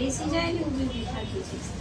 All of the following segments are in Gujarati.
બેસી જાય ને ઊભી ઊભી થાકી જાય.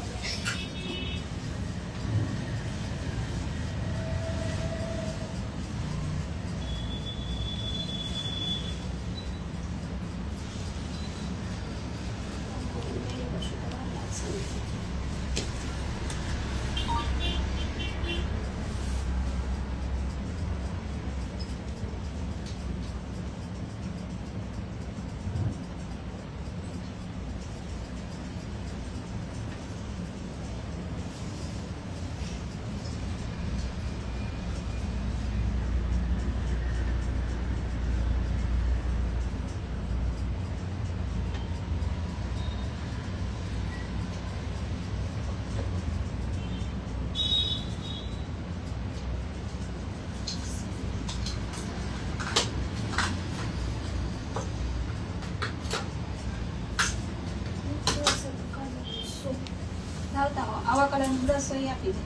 આવા કલરનું બ્રશ હોય આપી દે.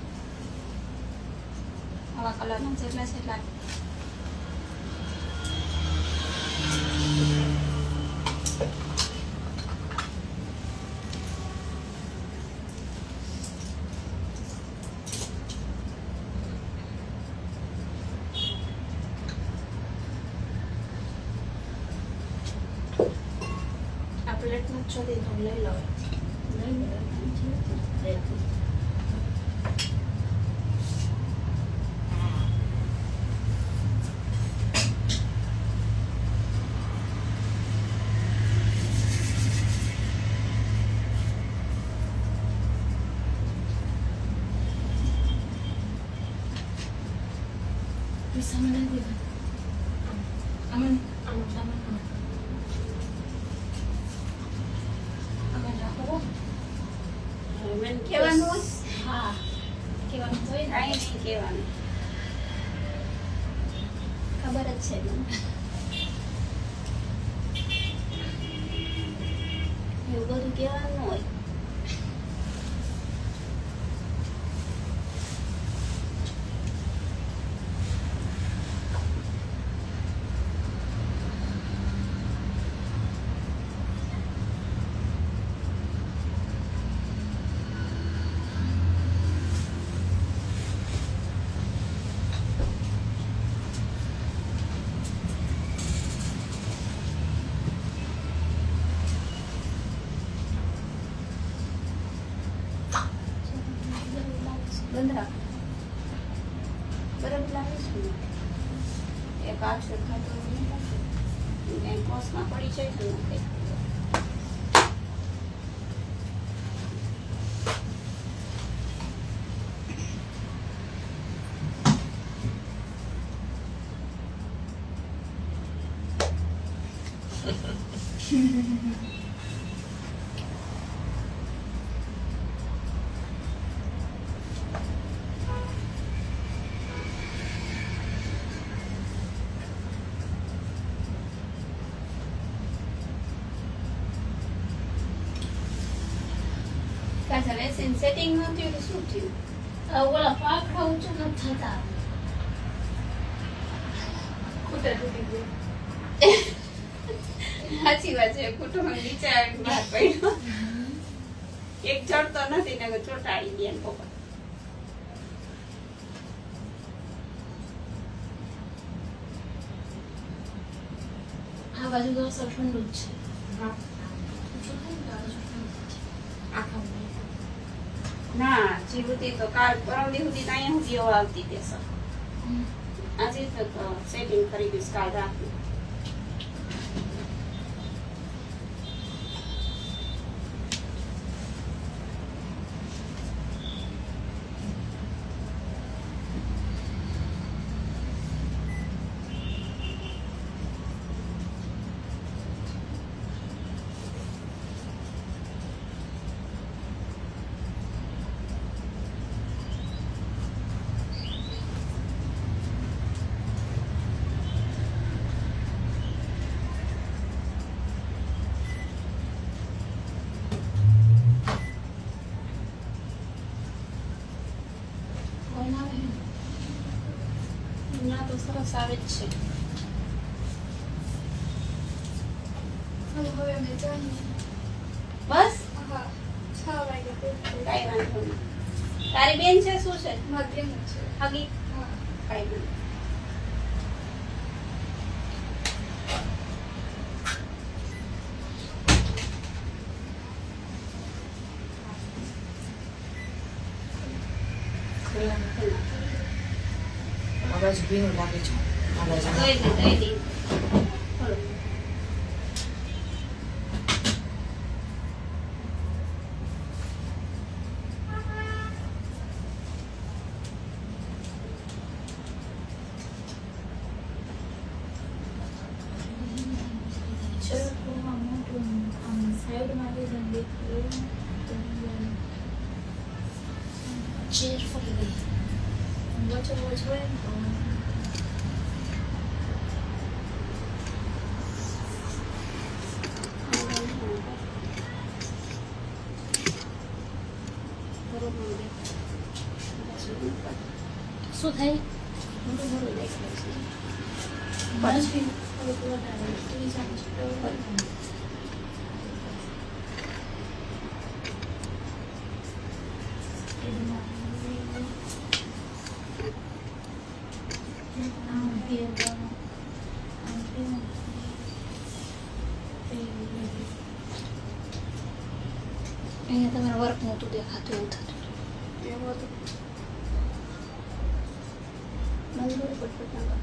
આવા કલરના જેટલા છે એટલા આ પ્લેટમાં છોડી દો. લઈ લો. કહેવાનું હા કહેવાનું હોય ને કાંઈ નહીં કહેવાનું ખબર જ છે મને એવું બધું કહેવાનું હોય. બંધ રાખ. બરાબર લાગે છે ને? એક આ સરખાતો કંઈ કોસમાં પડી જાય તો કંઈ સેટિંગ નહોતી તો શું થયું? ઓલા પાખડા ઊંચા ન થતા ખૂટા તૂટી ગયું. સાચી વાત છે. ખૂટો નીચે આવીને બહાર પડ્યો. એક ચડતો નથી ને ચોટાડી ગયા ને પપ્પા. આ બાજુ તો અસર ઠંડુ જ છે. હા આખા ના જીવતી તો કાલ પરમ દિવસથી તો અહીંયા સુધી હવા આવતી તે સર આજે તો સેટિંગ કરી ગયું કાલ રાતનું. ના તો સરસ આવે જ છે. હવે અમે જાણીએ. બસ હા કાંઈ વાંધો નહીં. તારી બેન છે શું છે? મધ્યમ છે. હગી? હા. કાંઈ નહીં. આ બાજુ ભીનું લાગે છે. આ બાજુ. દઈ દે. બોલો. ચરકોમાં મોટું આમ સાઈડમાં લીધું દેખાયું. ચેર ફરી ગઈ. વચ્ચે વચ્ચે હોય ને તો શું થાય? મોટું દેખાય છે. પછી થોડુંક વધારે ત્રીસ આમ છૂટો વધારે. અહીંયા તમારે વર્ક નહોતું દેખાતું એવું થતું. એવું હતું. મંજૂરી પટપટ ના કરો.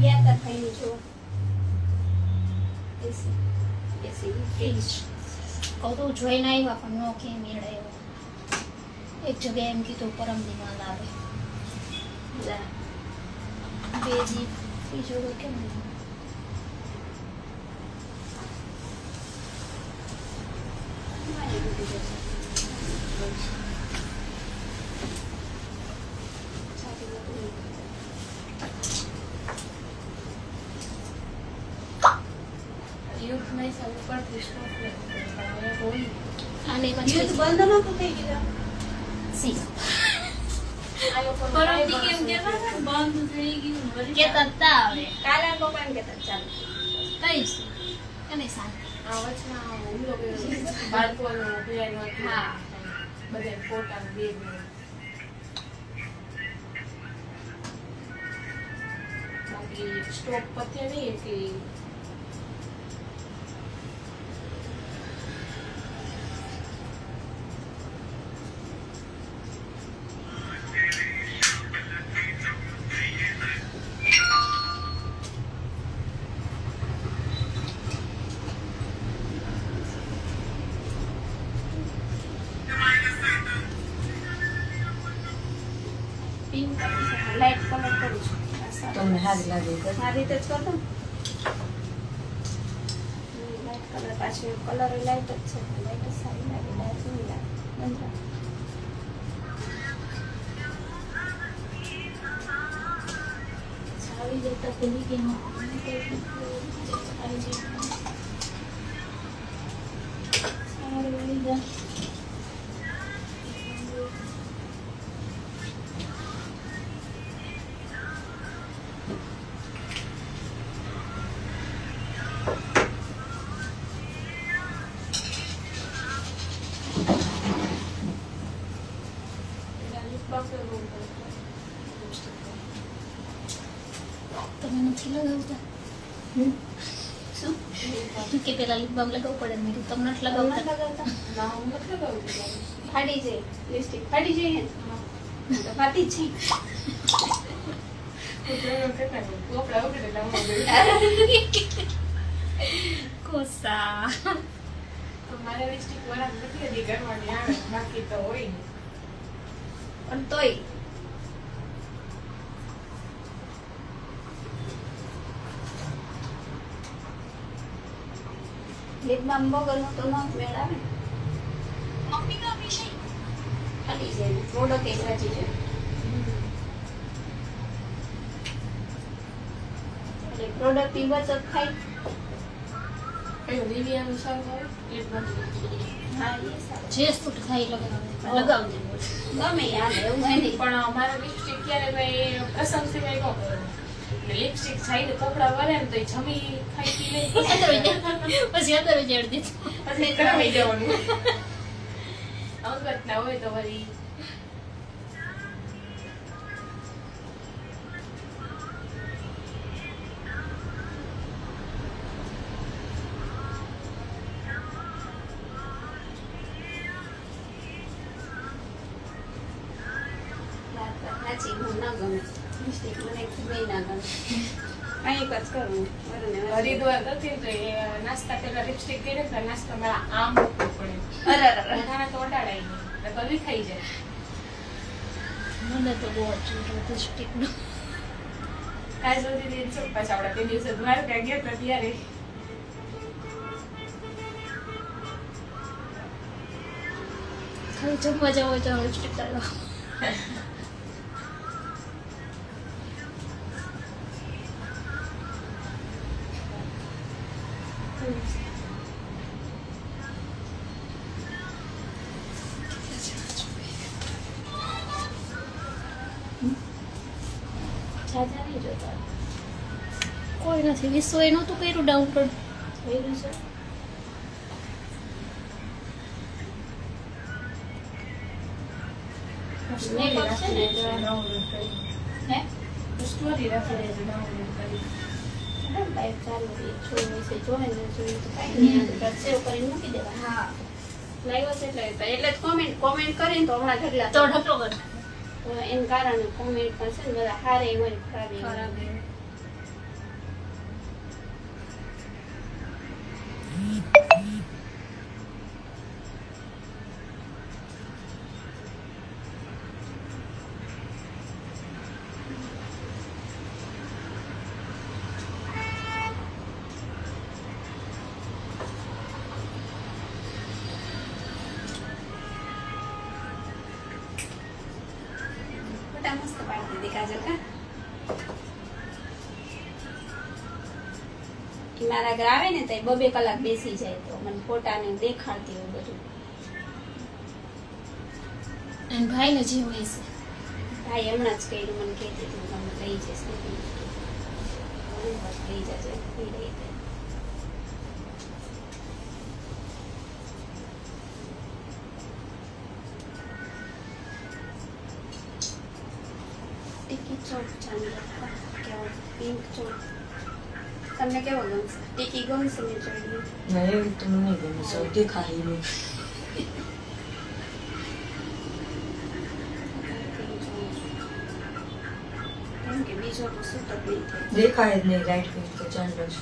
યાદ થયું જો એસી ફ્રીજ કહું તો જોઈને આવ્યા પણ નો કે મેળ આવ્યો. એક જગ્યાએ એમ કીધું પરમ દિમાગ આવે. બે દી બીજો તો કેમ નહીં? યુથ નહીં સારું પડતી સ્ટોપ લેવું પડે પણ હવે હોય આને એમાં યુદ્ધ છે. બંધ નહોતું થઈ ગયું. સી આ લોકો પરમથી કેમ કહેતા હતા? બંધ થઈ ગયું વળી કહેતા હતા હવે કાલે આ પપ્પા એમ કહેતા ચાલુ. કહીશ એને શાંતિ. આ વચમાં હુમલો કર્યો બાળકોનો પ્લેન હા. બધા ફોટા બે બાકી સ્ટોપ પત્યા નહીં કે પિંક લાઈટ કલર કરું છું. તમને સારી લાગે તો આ રીતે જ કરતો ને. લાઈટ કલર પાછી કલર લાઈટ જ છે. લાઈટ જ સારી લાગે. લાઈટ નહીં લાગે. બંધ રાખ. આવી જતા પેલી કેમ આવી જાય સારું વળી જા. તમે નથી લગાવતા? શું તું કે પેલા લિપ બામ લગાવવું પડે? મેં કીધું તમને નથી તમને લગાવતા? લગાવતા? ના હું નથી લગાવતી ફાડી જાય. લિપસ્ટિક ફાડી જાય ને? તો ફાટી જ કપડા ઉગડે એટલે હું કોસા તો મારે લિપસ્ટિક વાળા નથી હજી ઘરમાંથી આવે બાકી તો હોય ને પણ તોય લિપ બામ વગરનું તો ન મેળ આવે ને. ખાલી છે ને પ્રોડક્ટ એક સાચી છે એટલે પ્રોડક્ટ ની બચત થાય. પેલું નિવિયાનું સારું આવે લિપ બામ હા એ સારું જે સૂટ થાય લગાવજે ગમે યાર એવું હોય નહીં પણ મારા લિપસ્ટિક ક્યારે ભાઈ પ્રસંગ સિવાય ન કરો લિપસ્ટિક છાઈને કપડા વરે ને તો એ જમી ખાઈ પી લઈ પછી અંદર ઉજાડી દીધું પછી કરાવી દેવાનું અંગત ના હોય તો વળી સાચી હું ના ગમે લિપસ્ટિક મને ખૂબ ના ગમે કંઈક જ કરું હરિદ્વાર હતી તો એ નાસ્તા પેલા લિપસ્ટિક કરી તો નાસ્તા મારા આમ મૂકવું પડે અરે અરે બધાને તો ઓટાડાય નહીં તો કદી ખાઈ જાય મને તો બહુ જ સ્ટીકનો કાલ સુધી દિન છે પાછા આપણા તે દિવસે દ્વારકા ગયા હતા ત્યારે ખાલી જમવા જવું હોય તો સ્ટીક કરો જાજા નહીં જોતા કોઈ નથી વિશ્વએ નહોતું કર્યું ડાઉનલોડ થયેલું છે મેકઅપ છે ને એટલે ડાઉનલોડ કરી હે સ્ટોરી રાખી દેજો ડાઉનલોડ કરી લાઈવ ચાલુ રહી જોઈ વિશે જોઈ ને જોઈ તો કાંઈ નહીં સેવ કરીને મૂકી દેવા હા લાઈવ હશે એટલે જ કોમેન્ટ કરીને તો હમણાં ઢગલા તો ઢગલો કર તો એના કારણે કોમેન્ટમાં છે ને બધા હારે હોય ને ખરાબ હોય ખરાબ એમ. ફોટા મસ્ત પાડી દીધી કાજલ કા કે મારા આગળ આવે ને તો 2-2 કલાક બેસી જાય તો મને ફોટા ને દેખાડતી હોય બધું અને ભાઈને જે હોય છે ભાઈ હમણાં જ કર્યું મને કહેતી હતી હું તમને લઈ જઈશ ને લઈ જજે લઈ જજે ટીકી ચોક ચાંદલો કેવો પિંક ચોક તમને કેવો ગમશે ટીકી ગમશે ને ચાંદલો ના એવી તો મને નહીં ગમે સૌ દેખાય નહીં કેમ કે બીજો તો સૂટ જ નહીં થાય દેખાય જ નહીં લાઈટ પિંક તો ચાંદલો છે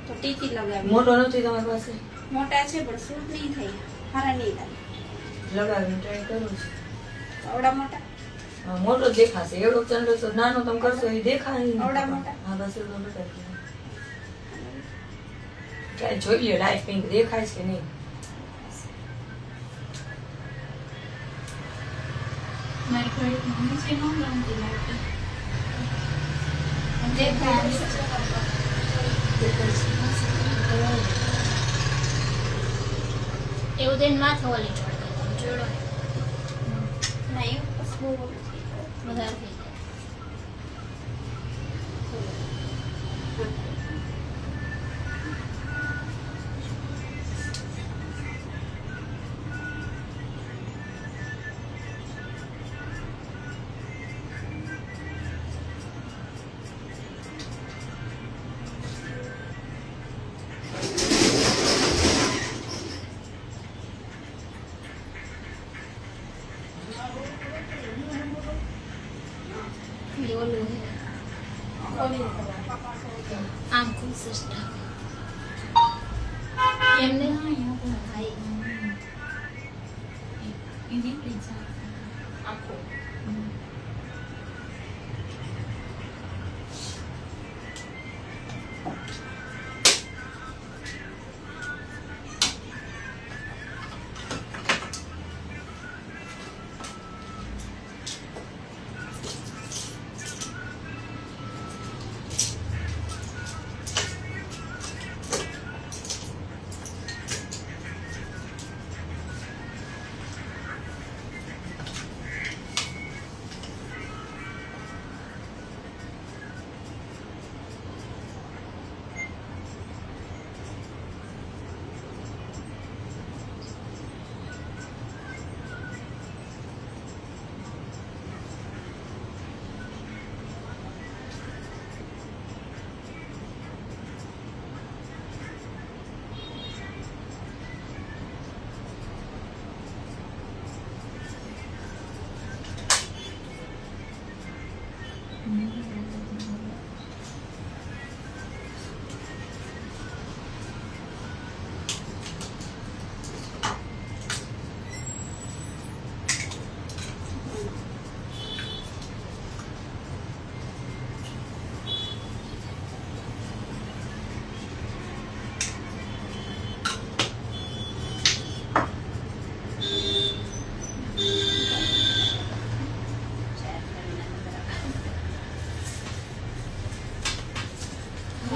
તો ટીકી લગાવી મોટો નથી તમારી પાસે મોટા છે પણ સૂટ નહીં થાય હારા નહીં થાય લગાવીને ટ્રાય કરું છું આવડા મોટા હા, મોટો જ દેખાશે એવડો ચાંદલો તો નાનો તમે કરશો એ દેખાય નહીં. આવડા મોટા? હા બસ એવડો મોટા ટ્રાય જોઈ લ્યો લાઈટ પિંક દેખાય છે કે નહીં મારી થોડી મમ્મી છે નો ગમતી લાગતી એવું તેને માથે ઓલી ચડતી જોડો ના એવું પછી બહુ ઓલું થઈ વધારે થઈ જાય એ ઓલું હે ખોલીને ખબર. આમ ખુલ સિસ્ટમ એમને હા આખો.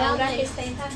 આવું રાખીશ તઈ થાય.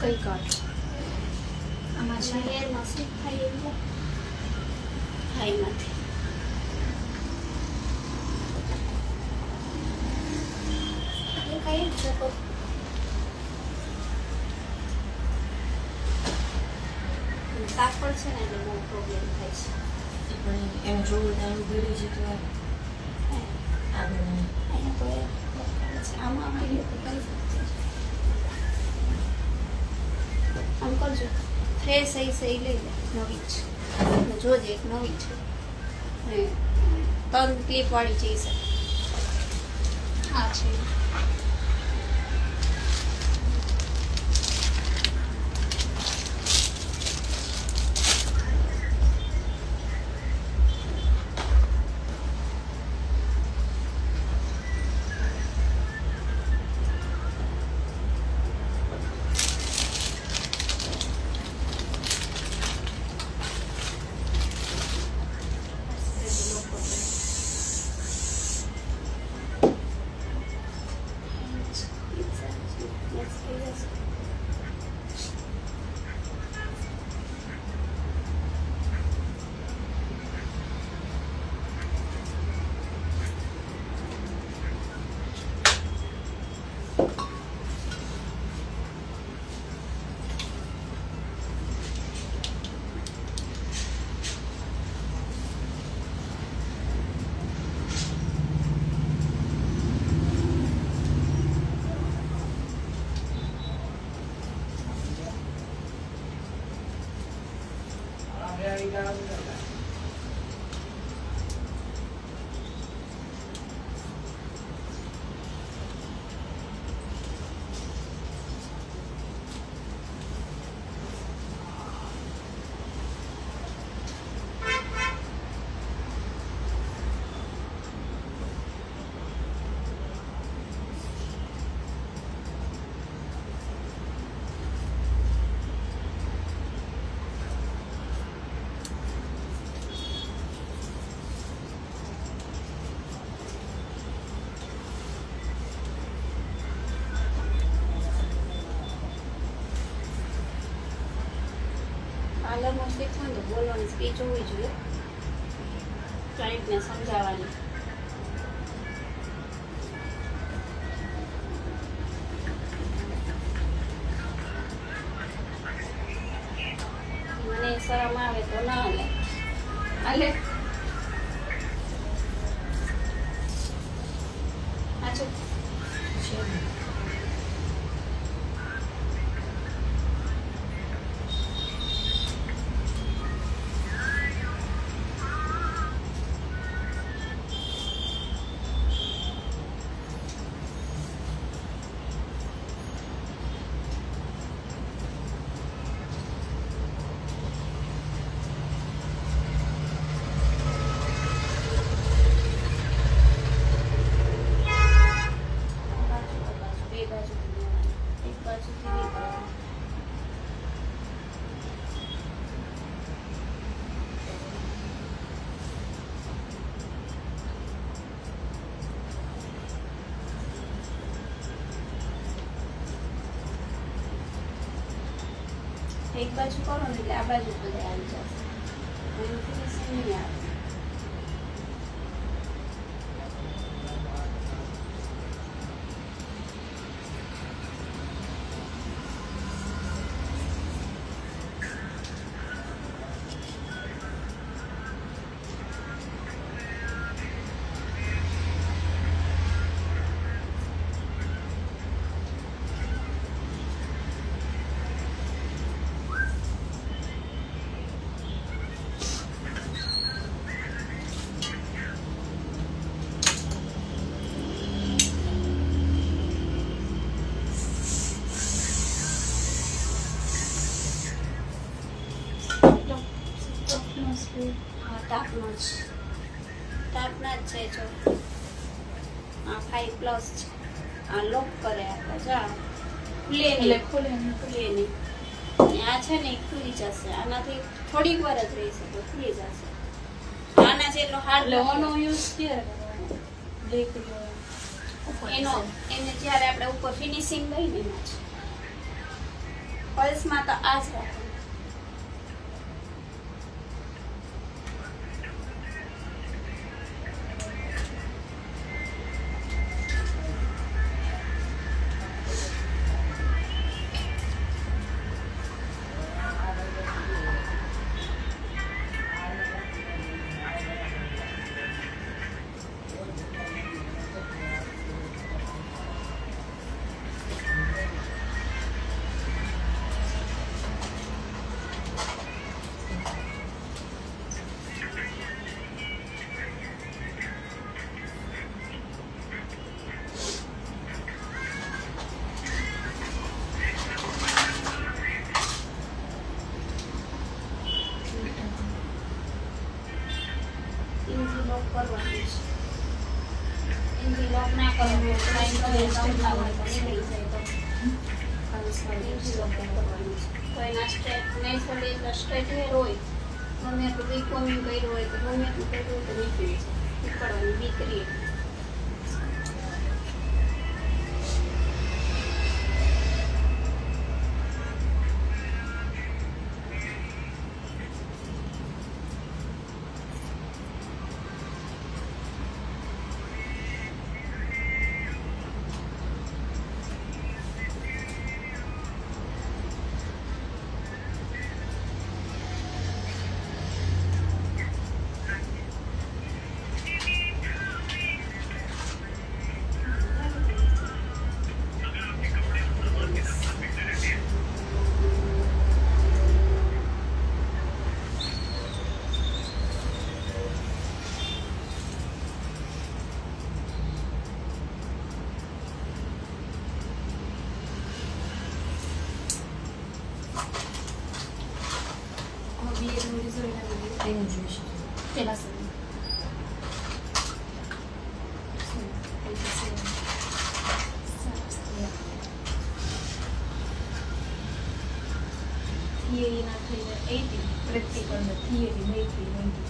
કઈ કાઢ આમાં છે હેરમાં સ્લીપ થાય એટલે થાય નથી. એ કઈ જ શકો. કાપડ છે ને એટલે બહુ પ્રોબ્લેમ થાય છે. પણ એમ જોવું ત્યાં ભરી છે તો આગળ અહીંયા તો એ બતાવે છે. આમાં આવીએ તો કઈ શકશે. આમ કરજો ફ્રેશ સહી લઈ લે નવી જ જોજે એક નવી છે ને 3 ક્લિપ વાળી ચીઝ આ છે બોલવાનું શીખવું હોય તો બોલવાની સ્પીચ હોવી જોઈએ ક્લાયન્ટને સમજાવવાની. મને શરમ આવે તો ના હાલે. હાલે સાચું. બે બાજુથી લેવાનું. એક બાજુથી બી કરવાનું. એક બાજુ કરો ને એટલે આ બાજુ બધે આવી જશે. એનું ફિનિશિંગ નહીં આવે. હા ટાપનો જ ટાપના જ છે જો. આ 5+ છે. આ લોક કરે આપણે જા ખુલે નહીં ખુલે નહીં. અને આ છે ને એ ખુલી જશે. આનાથી થોડીક વાર જ રહી શકે ખુલી જશે. આના જેટલો હાર્ડ લેવાનો યુઝ ક્યારે એનો એને જ્યારે આપણે ઉપર ફિનિશિંગ લઈને એમાં છે. પલ્સમાં તો આ જ રાખે. ઇન્જી લોક કરવાનું છે. ઇન્જી લોક ના કરવાનું ટાઈમ કરે સમજા હોય તો નીકળી જાય તો ઇન્જી લોક કરવાનું છે. તો એના સ્ટ્રેટ નેચરલી એટલા સ્ટ્રેટ હેર હોય ગમે એટલું બી કોમિંગ કર્યું હોય તો ગમે એટલું કર્યું હોય તો નીકળી જાય. નીકળવાની બીક રહે. એને જોઈશું. પેલા સમય થિયરી ના થઈ જાય 80 પ્રેક્ટિકલ ને થિયરી 90.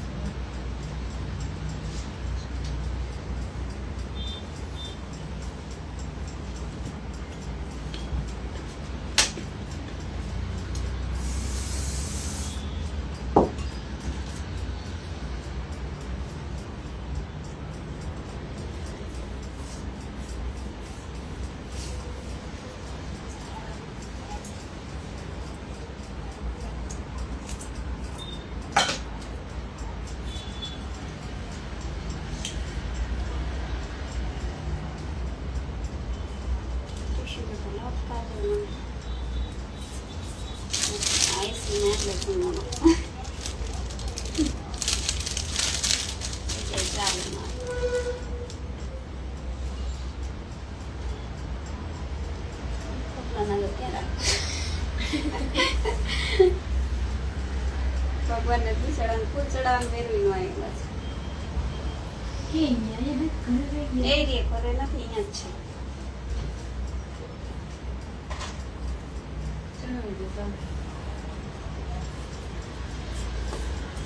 કાઢી આઈસી ને એટલે જમવાનો ચાલે ભગવાનને પૂછડા પૂછડા મેળવી નો આવ્યા છે એ રે કરે નથી અહીંયા જ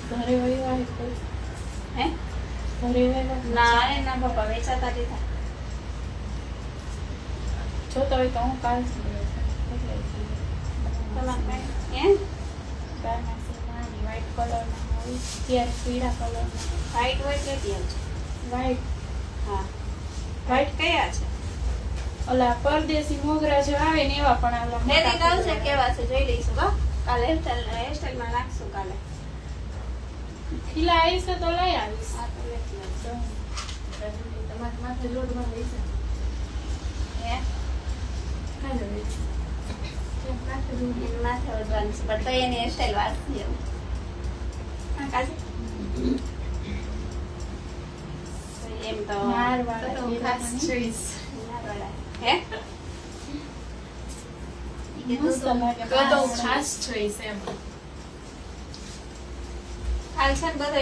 ઘરે વહીવા કોઈ છે હે ઘરે વહીવા ના રે ના બાપા વેચાતા દીધા જોતો હોય તો હું કાલ તમારે હે વ્હાઈટ કલરના હોય ત્યારે પીળા કલરના વ્હાઈટ હોય કેટલી આવશે વ્હાઈટ હા વ્હાઈટ કયા છે ઓલા પરદેશી મોગરા જે આવે ને એવા પણ આલા મેદી આવશે કેવા છે જોઈ લઈશું હો કાલે હેરસ્ટાઈલમાં નાખશું કાલે ખીલા આવીશ તો લઈ આવીશ હા તો લેતી આવજો તમારે માથે લોડમાં લઈ છે હે કાલે લઈ છે માથે લોડ એનું માથે વધવાનું છે પણ તો એની હેરસ્ટાઈલ વાંચી એવું હા કાલે એમ તો મારવાડા તો હું ખાસ જોઈશ હે મસ્ત લાગે તો તો ખાસ જોઈશ એમ હાલ છે ને બધો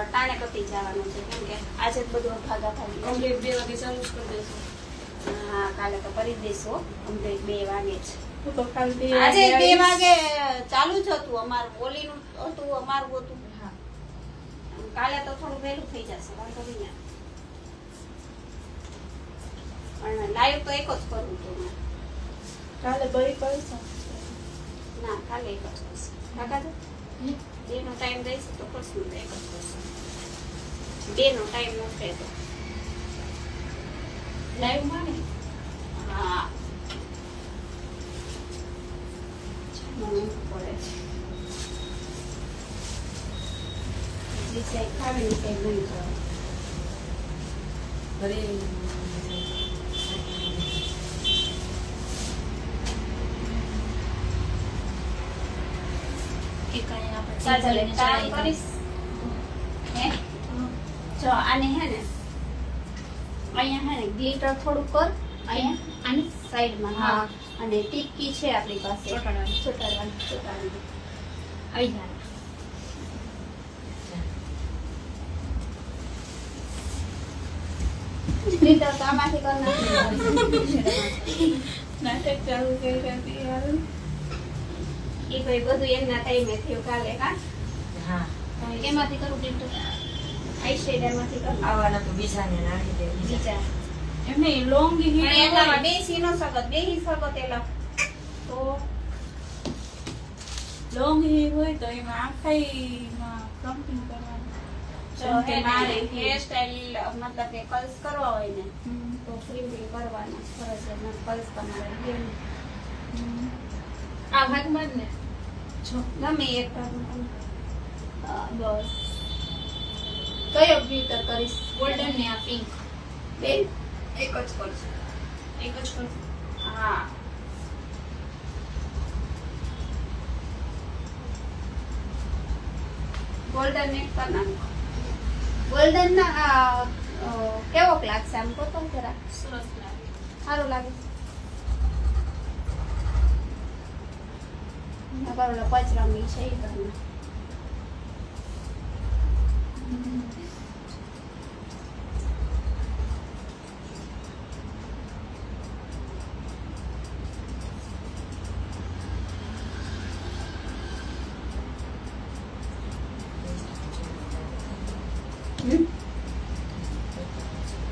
ટાણે કપી જવાનું છે કેમ કે આજે જ બધું ભાગા ભાગી કમ્પ્લીટ 2 વાગે ચાલુ જ કરી દેશું હા કાલે તો કરી દઈશું કમ્પ્લીટ 2 વાગે જ હું તો ખાલી આજે 2 વાગે ચાલુ જ હતું અમારું બોલીનું હતું અમારું હતું હા કાલે તો થોડું વહેલું થઈ જશે વાંધો નહીં પણ લાઈવ તો એક જ કરવું હતું મારે. કાલે બરી કરશું ના કાલે એક જ કરશે કાકા તો બેનો ટાઈમ દઈશું તો કરશું તો એક જ કરશું બેનો ટાઈમ નથી તો લાઈવમાં ને હા મને પડે છે જે સાહેબ ખાવે ને સાહેબ નહીં ખાવે ઘરે ચાલ એક કામ કરીશ હે જો આને હે ને અહીંયા હે ને ગ્લિટર થોડું કર અહીંયા આની સાઈડમાં હા અને ટીપકી છે આપણી પાસે ચોટાડવાની આવી જાય ગ્લિટર તો આમાંથી કર નાખી નાટક ચાલુ કરી હતી યાર એ ભાઈ બધું એમના ટાઈમે થયું કાલે કા હા કેમાંથી કરું ગ્લિટર આઈ શેડરમાંથી કરું આવવાના તો બીજાને નાખી દે બીજા એમને લોંગ પણ એટલામાં બેસી ન શકત બેસી શકત એલા તો લોંગ હેર હોય તો એમાં આખાઈમાં ક્રમ્પિંગ કરવાનું જો હે મારે હેર સ્ટાઈલ મતલબ કે કર્લ્સ કરવા હોય ને તો ક્રીમિંગ કરવાના ફરજિયાત કર્લ્સ તમારે હેર આ ભાગમાં જ ને જો ગમે એક ભાગમાં બસ કયો ગ્લિટર કરીશ ગોલ્ડન ને આ પિંક બે એક જ કરશું એક જ કરશું હા ગોલ્ડન ને કરવાનું ગોલ્ડન ના કેવો લાગશે આમ તો જરા સરસ લાગે સારું લાગે નકર ઓલા પચરંગી છે એ તમને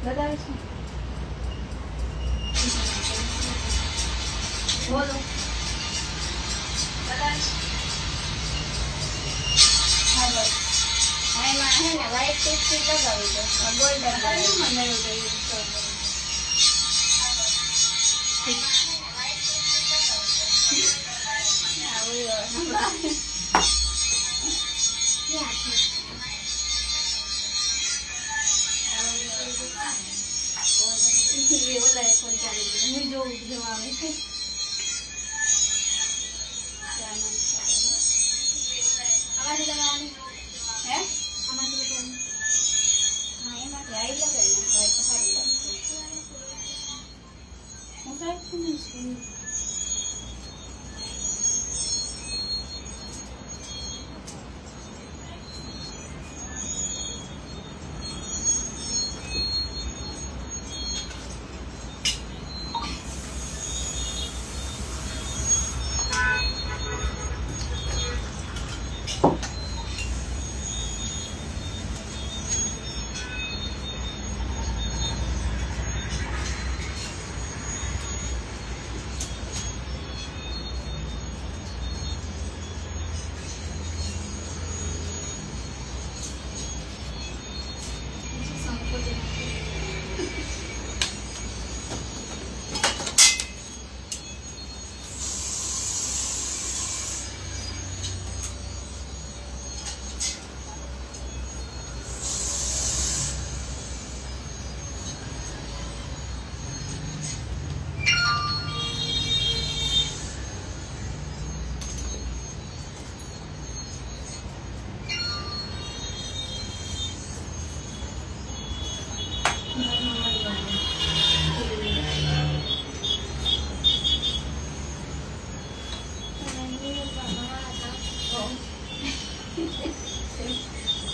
બતાવે છે બોલો બતાવે છે હા બસ હા એમાં હે ને વ્હાઈટ ટીપ લગાવી દો ગોલ્ડન મને એવું જોઈએ હું જોઉં જવા આમાંથી લગાવવાની હે આમાંથી લગાવવાની હા એમાંથી આઈ લગાવી નાખો તો સારું લાગશે હું તો આખી નહીં છું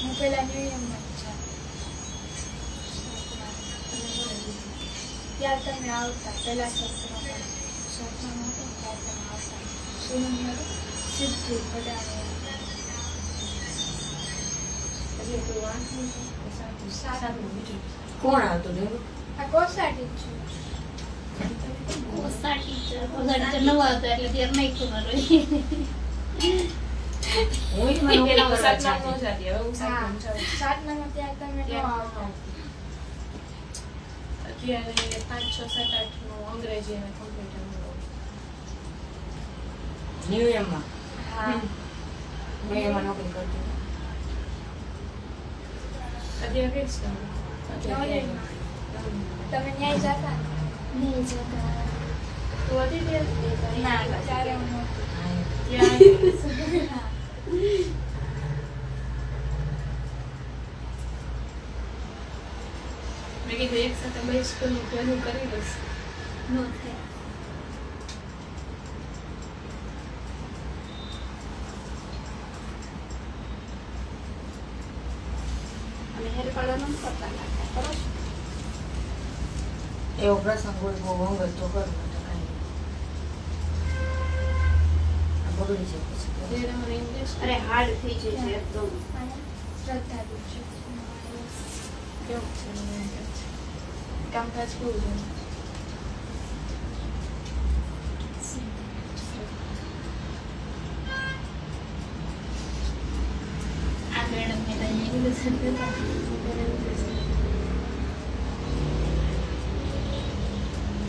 હું પહેલા ન્યૂયરમાં ત્યાર તમે આવતા પહેલા સત્રમાં ત્યાર તમે આવતા સુરેન્દ્ર સિદ્ધિ વડાવે એટલે કોઈ વાંધો નહીં. સારું બીજું કોણ આવતું ડેલું? આ કોસાટી જ છું ઓસા ટીચર નવા હતા એટલે ત્યાર નહીં ખબર હોય હું ય મને પેલા હું કરવા સાતમામાં જાતી. ન જાતી, હવે હું સાતમામાં જાઉં. સાતમામાં ત્યાં તમે ન આવતા અત્યારે 5, 6, 7, 8 નું અંગ્રેજી અને કોમ્પ્યુટર ન્યુયરમાં હા મેં એમાં નોકરી કરતી હતી. અત્યારે કઈ છે ન્યૂયરમાં. તમે ન્યાય જતા નહીં જતા તું હતી ત્યાં? ના ત્યારે હું નહોતી. હા, ત્યાં હા. મેં કીધું એક સાથે બે સ્કૂલનું ભેગું કરી દઈશ. નો થાય અને હેર કલર નું કરતા નાખા કરો છો એવો પ્રસંગ હોય બહુ વંગત તો કરું નહીં તો કાંઈ નહીં. આ બગડી જાય પછી તો. જે તમારે ઇંગ્લિશ અરે હાર્ડ થઈ જશે એકદમ શ્રદ્ધા દીક્ષિત કેવું છે મને એમ છે. કામકાજ કેવું છે? આ મેડમ ને લઈને ઇંગ્લિશ હતા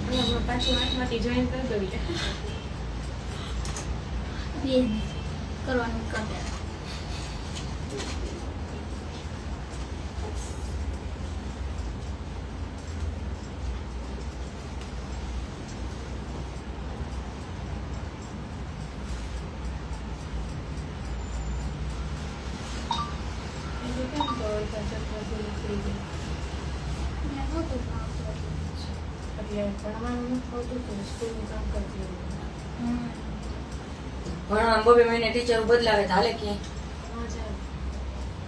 અને હમણાં પાછું 8 માંથી જોઈન કરી દઈએ. બે કરવાનું કરે એટલે કેમ તો બધા ચક્ર પૂરી થઈ ગઈ. મેં નહોતું ભાવતું એટલે ભણવાનું નથી આવતું તો સ્કૂલનું કામ કરતી હોય. ભણવામાં બબે મહિને ટીચર બદલાવે તો હાલે ક્યાંય. મજા આવે.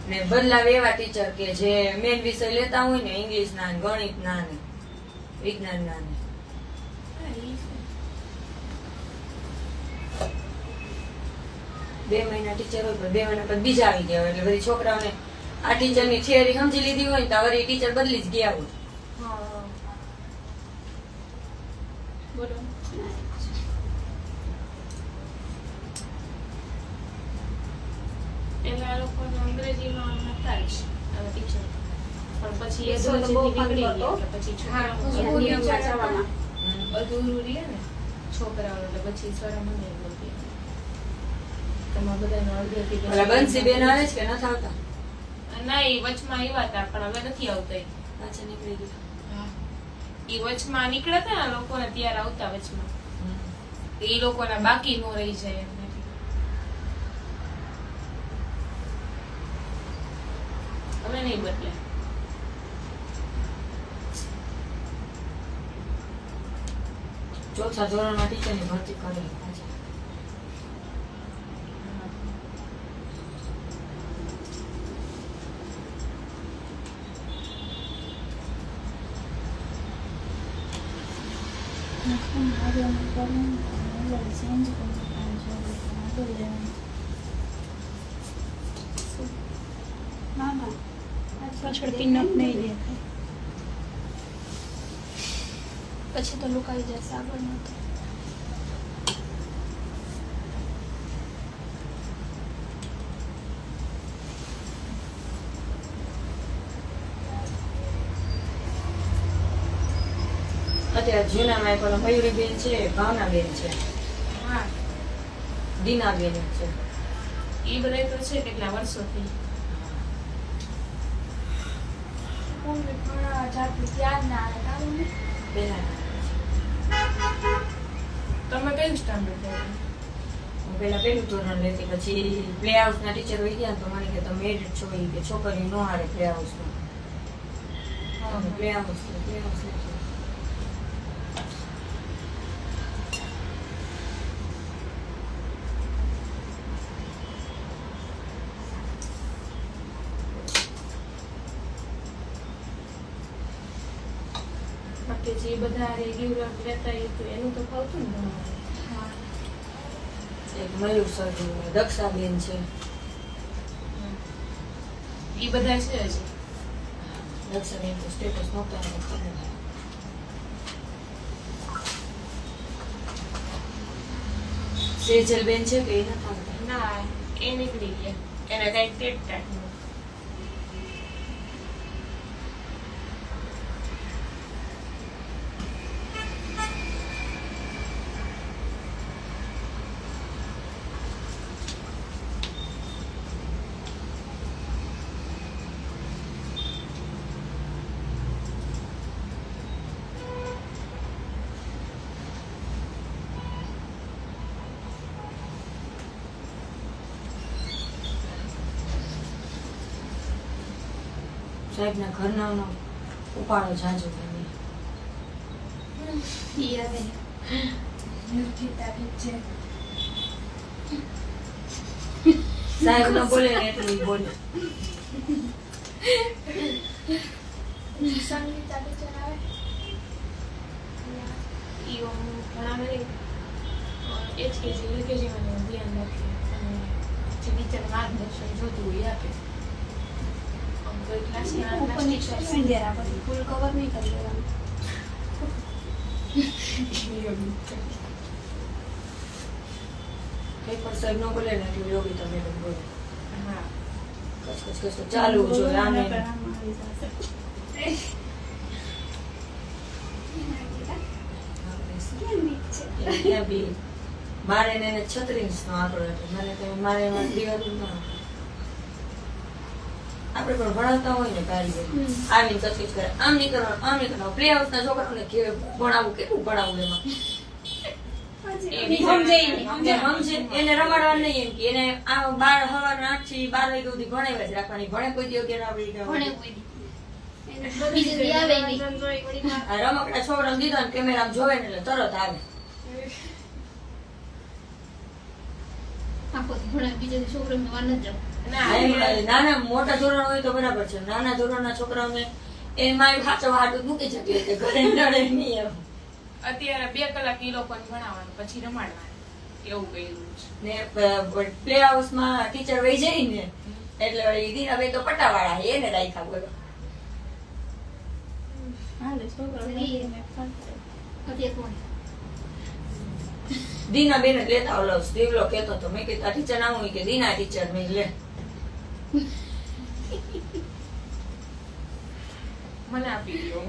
ને બદલાવે એવા ટીચર કે જે મેન વિષય લેતા હોય ને ઇંગ્લિશ ના ને ગણિત ના ને વિજ્ઞાન ના ને હા, ઈ છે. 2 મહિના ટીચર હોય પણ 2 મહિના પછી બીજા આવી ગયા હોય એટલે બધી છોકરાઓને આ ટીચર ની થિયરી સમજી લીધી હોય ને તો વળી ટીચર બદલી જ ગયા હોય. હા, હા. બોલો. એટલે આ લોકોને અંગ્રેજીમાં નતા જ આ ટીચર. પણ પછી એ એ તો બહુ બીગડી ફાંદો ગયા હતો. એટલે પછી હા, છોકરાઓ નિયમમાં જવામાં અધૂરું રહે ને છોકરાઓ એટલે પછી સર મને એમ બોલતી તમારા બધાનો અડધેથી પછી ઓલા બંસી બેન આવે છે કે નથી આવતા? ના એ વચમાં આવ્યા હતા પણ હવે નથી આવતા ઈ. પાછા નીકળી ગયા. ઈ વચમાં નીકળ્યા હતા ને લોકોને ત્યારે આવતા વચમાં એ લોકોના બાકી નો રહી જાય એમ નથી. હવે નહીં બદલે. ચોથા ધોરણમાં ટીચરની ભરતી કરી પાછી. ના ના પાછળ પિનઅપ નહીં દેખાય, પછી તો લુકાઈ જશે આગળ નથી. અત્યારે જૂનામાં પેલા મયુરીબેન છે, ભાવનાબેન છે, હા દીનાબેન છે. એ બધા તો છે કેટલા વર્ષોથી. ઘણા જાતની યાદ ના આવે તારું ને? પહેલા તમે કયું સ્ટાન્ડર્ડ ભણ્યા? હું પહેલા પહેલું ધોરણ લેતી, પછી પ્લે હાઉસના ટીચર હોય ગયા તો મને કે તમે એડિટ છો કે છોકરી નો હારે પ્લે હાઉસમાં. પ્લે હાઉસ બાકી જે બધા રેગ્યુલર રહેતા એ તો એનું તો ફાવતું ને ભણવાનું. હા, એક મયુર સર દક્ષાબેન છે, એ બધા છે હજી. દક્ષાબેન તો સ્ટેટસ નહોતા એને ખબર. સેજલબેન છે કે એ નથી આવતા? ના એ નીકળી ગયા, એને કઈ ટેટ ટાટ સાહેબના ઘરનાનો ઉપાડો જાજો બને. ઈ આવે નિર્જીતા છે. સાહેબ ન બોલે ને એટલું ઈ બોલે. સંગીતા ટીચર આવે, ઈ ભણાવે નહીં. HKG UKG માં ધ્યાન રાખે અને જે ટીચર માર્ગદર્શન જોતું હોય એ આપે. કોઈ ક્લાસના ઉપરની સિંધેરા બધી ફૂલ કવર નહીં કરી દેવાનું. કઈ પણ સાહેબ ન બોલે ને એટલું યોગિતા મેડમ બોલે. હા કસ કસ ચાલુ જોઈએ આને. ત્યાં બી મારે ને એને 36 નો આંકડો હતો. મને તો મારે એમાં દિવાળું ના આપણે પણ ભણાવતા હોય ને કારીગર આવીને કચકચ કરે, આમ નહીં કરવાનું, આમ નહીં કરવાનું. પ્લે હાઉસના છોકરાઓને ભણાવવું કેટલું ભણાવવું એમાં સમજે એને રમાડવા નહીં. એમ કે એને આ 12 સવારના 8 થી 12 વાગ્યા સુધી ભણાવ્યા જ રાખવાની. ભણે કોઈ દિવસ કે ના પડી ભણે કોઈ દી. એને બીજે દી આવે નહીં. રમકડા છોકરાને દીધા ને કેમેરામાં જોવે ને એટલે તરત આવે. આખો દી ભણે બીજે દી છોકરાને વાર નથી જવું. નાના મોટા ધોરણ હોય તો બરાબર છે. નાના ધોરણના છોકરાઓને એ મારી હાચો હાટું મૂકી જતી હોય ઘરે નડે નહીં એમ. અત્યારે 2 કલાક ઈ લોકોને ભણાવવાનું પછી રમાડવાનું એવું કર્યું છે. ને પ્લે હાઉસમાં ટીચર વહી જાય ને એટલે દીનાભાઈ તો પટાવાળા એને રાખ્યા બોલો. હાલે છોકરો અત્યારે કોણ દીના બેન જ લેતા ઓલો દેવલો કેતો હતો. મેં કીધું આ ટીચર ના હોય કે દીના ટીચર મેં લે. મને આપી દો.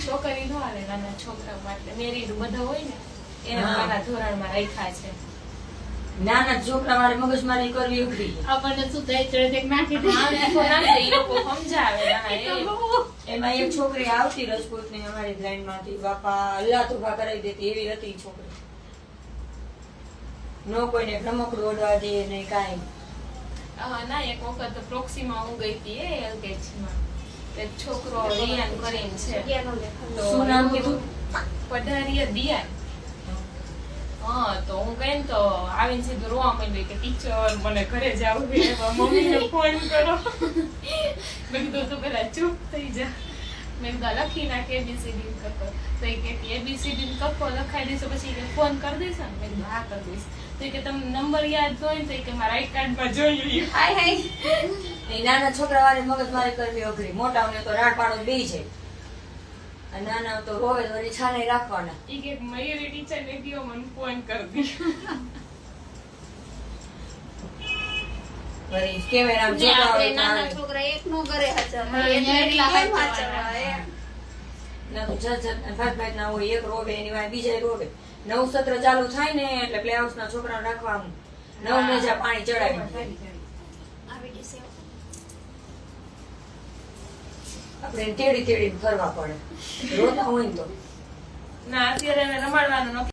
છોકરી નો આવે નાના છોકરા માટે મેરીડ બધા હોય ને એને હા. મારા ધોરણમાં રાખ્યા છે. નાના છોકરા વાળે મગજમારી કરવી ઉઘરી. આપણને શું થાય ચડે નાખી દે. હા, નાખો નાખે, ઈ લોકો સમજાવે. હા, એમાં એક છોકરી આવતી રજપૂત ની અમારી લાઈન માંથી, બાપા અલ્લાહ તોફા કરાવી દેતી એવી હતી ઈ છોકરી. નો કોઈને રમકડું ઓડવા દે નહીં કાંઈ. ના એક વખત પ્રોક્સીમાં હું ગઈ હતી એલકેજીમાં એક છોકરો રિયાન કરીને છે જગ્યાનો લેખન તો શું નામ કીધું? પઢારીયા દિયાન. હા તો હું ગઈ ને તો આવીને સીધું રોવા માંડી કે ટીચર મને ઘરે જાવું છે મમ્મીને ફોન કરો. મેં કીધું તું પેલા ચૂપ થઈ જા. મેં કીધું લખી નાખ એબીસીડી કક્કો. તો એ કે એબીસીડી કક્કો લખાઈ દઈશ પછી કે ફોન કરી દઈશ ને. મેં કીધું હા કરી દઈશ. તો એ કે તમને નંબર યાદ હોય ને તો એ કે મારા આઈ કાર્ડમાં જોઈ લ્યો. હાય હાય એ નાના છોકરાવાળી મગજમારી કરવી અઘરી, મોટાઓને તો રાડ પાડો બે છે. અને નાના તો રોવે તો વળી છાને રાખવાના. એ કે મયુરી ટીચર ને કયો મને ફોન કરી દી. વળી કેમેરામાં ને જોતા આપણે હોય તો નાના આવે. છોકરા એકનો ઘરે હાચવવા, હા, એટલે એટલા કેમ હાચવવા. હાચવવા, ના તો જાત જાતના ભાત ના હોય, એક રોવે એની વાંહે બીજા રોવે. નવું સત્ર ચાલુ થાય ને એટલે પ્લે હાઉસ ના છોકરાને રાખવા આમ નવ મેજા પાણી ચડાવી આવી ડીશે. આપણે તેડી તેડી ફરવા પડે રોતા હોય ને તો. ના અત્યારે એને રમાડવાનું નથી.